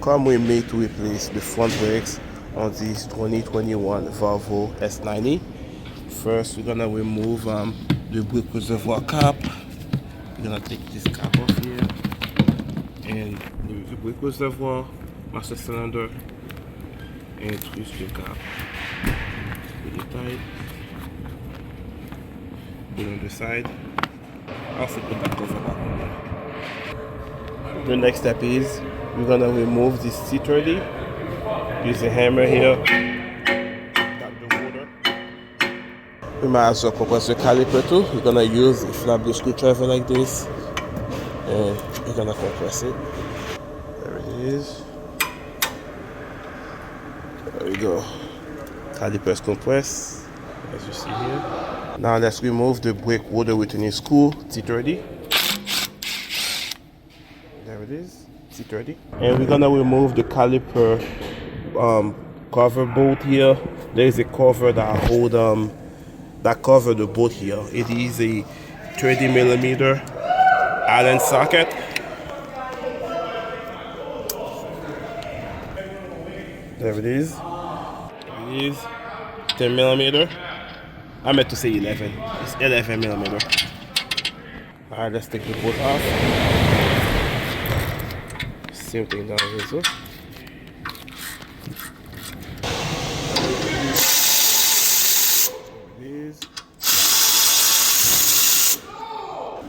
come with me to replace the front brakes on this 2021 Volvo S90. First, we're gonna remove the brake reservoir cap. We're gonna take this cap off here, and the brake reservoir, master cylinder, and twist the cap. It's pretty tight. Put on the side. Also put that cover back on there. The next step is we're gonna remove this T30. Use a hammer here. Tap the rotor. We might as well compress the caliper too. We're gonna use a flat blade screwdriver like this, and we're gonna compress it. There it is. There we go. Caliper is compressed, as you see here. Now let's remove the brake rotor returning screw T30. There it is, T30. And we're gonna remove the caliper cover bolt here. There is a cover that hold that cover the bolt here. It is a 30mm Allen socket. There it is. It is 10mm. I meant to say 11. It's 11mm. Alright, let's take the bolt off. Same thing down here, so.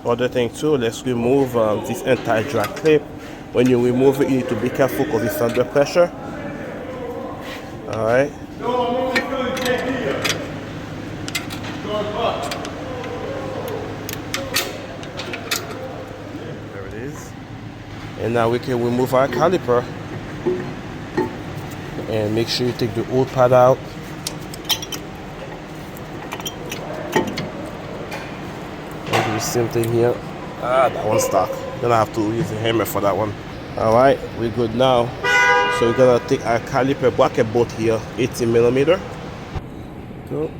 Other thing too, let's remove this anti-drag clip. When you remove it, you need to be careful because it's under pressure. Alright. There it is. And now we can remove our caliper. And make sure you take the old pad out. Same thing here. That one's stuck. Gonna have to use a hammer for that one. Alright, we're good now. So we're gonna take our caliper bracket bolt here, 18mm. Go.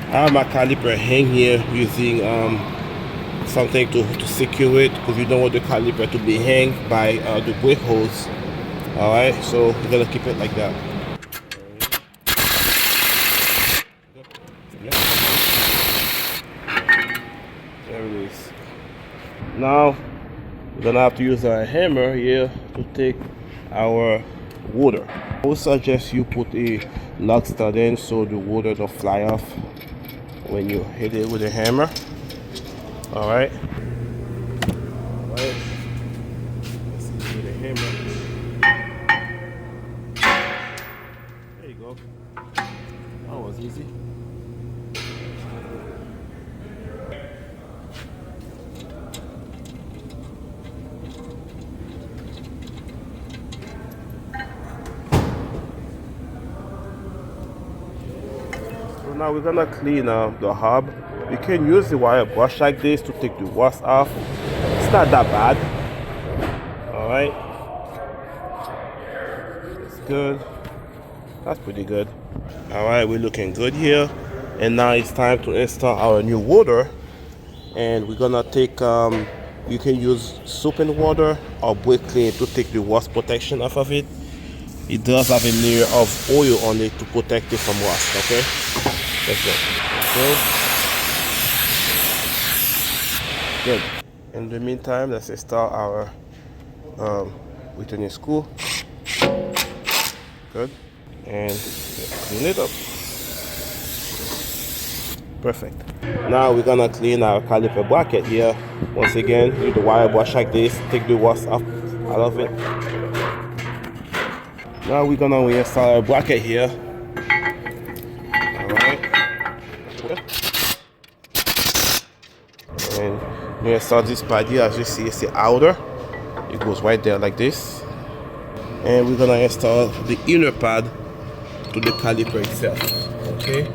I have my caliper hang here using something to secure it, because you don't want the caliper to be hanged by the brake hose. Alright, so we're gonna keep it like that. There it is. Now we're gonna have to use our hammer here to take our rotor. I would suggest you put a lock stud in so the rotor don't fly off when you hit it with a hammer. Alright. Alright. Let's see with a hammer. There you go. That was easy. So now we're gonna clean the hub. You can use the wire brush like this to take the rust off. It's not that bad. Alright. It's good. That's pretty good. Alright, we're looking good here. And now it's time to install our new rotor. And we're gonna take, you can use soap and water or brake clean to take the rust protection off of it. It does have a layer of oil on it to protect it from rust, okay? Let's go. Okay. Good. In the meantime, let's install our returning screw. Good. And let's clean it up. Perfect. Now we're gonna clean our caliper bracket here. Once again, with the wire brush like this, take the rust up out of it. Now we're gonna reinstall our bracket here. Alright. And we install this pad here. As you see, it's the outer. It goes right there like this. And we're gonna install the inner pad to the caliper itself. Okay.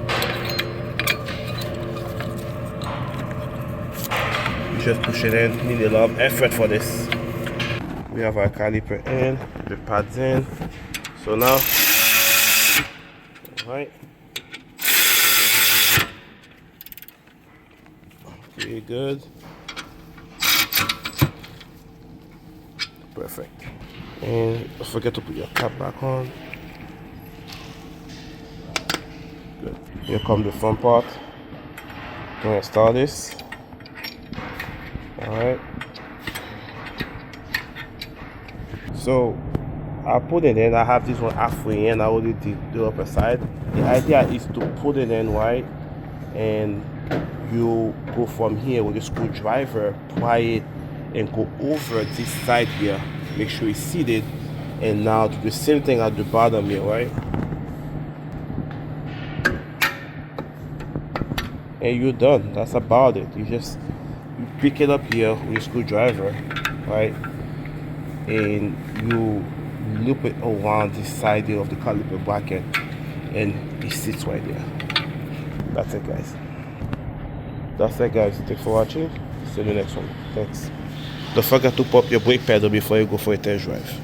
You just push it in. Need a lot of effort for this. We have our caliper in, the pads in. So now, Right. Okay, good. Perfect. And don't forget to put your cap back on. Good. Here comes the front part. Gonna install this. Alright. So I put it in. I have this one halfway in. I already did the upper side. The idea is to put it in right, and you go from here with a screwdriver, pry it, and go over this side here. Make sure it's seated, and now do the same thing at the bottom here, right? And you're done. That's about it. You pick it up here with a screwdriver, right? And you loop it around this side here of the caliper bracket, and it sits right there. That's it, guys. Thanks for watching. See you in the next one. Thanks. Don't forget to pop your brake pedal before you go for a test drive.